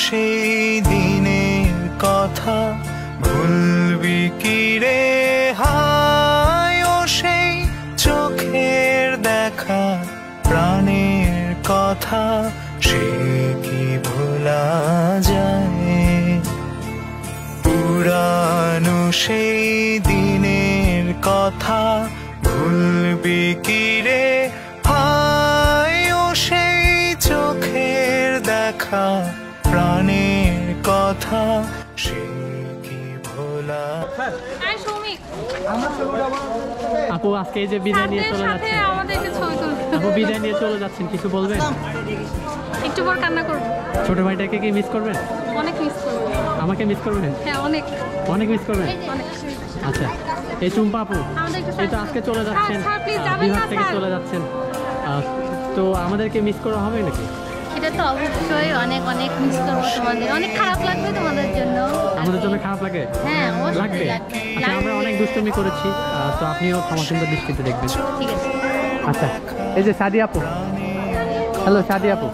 সেই দিনের কথা ভুলবি কি রে হায় ও সেই চোখের দেখা প্রাণের কথা সে কি ভোলা যায় পুরানো সেই দিনের কথা ভুলবি কি রে হায় ও সেই চোখের দেখা প্রাণের কথা সে কি ভোলা। আপু আজকে এই যে বিদায় নিয়ে চলে যাচ্ছেন, আপু বিদায় নিয়ে চলে যাচ্ছেন, কিছু বলবেন? একটু পর কান্না করব। ছোট ভাইটাকে কি মিস করবেন? অনেক মিস করব। আমাকে মিস করবেন? হ্যাঁ অনেক অনেক মিস করবেন। আচ্ছা এই চুম্পা আপু এই তো আজকে চলে যাচ্ছেন, বিভাগ থেকে চলে যাচ্ছেন, তো আমাদেরকে মিস করা হবে নাকি? এটা তো অবশ্যই অনেক অনেক মিস করবো তোমাদের, অনেক খারাপ লাগবে তোমাদের জন্য। আমাদের জন্য খারাপ লাগে? হ্যাঁ লাগবে। আচ্ছা আমরা অনেক দুষ্টুমি করেছি, তো আপনিও ক্ষমাসুন্দর দৃষ্টিতে দেখবেন। ঠিক আছে। আচ্ছা এই যে সাদি আপু, হ্যালো সাদি আপু,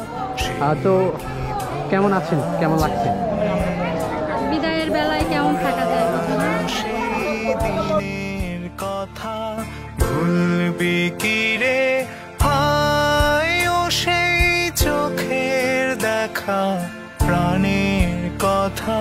তো কেমন আছেন, কেমন লাগছে? বিদায়ের বেলায় কেমন থাকা যায় কথা ভুলবি কি রে হায় ও সেই চোখের দেখা প্রাণের কথা।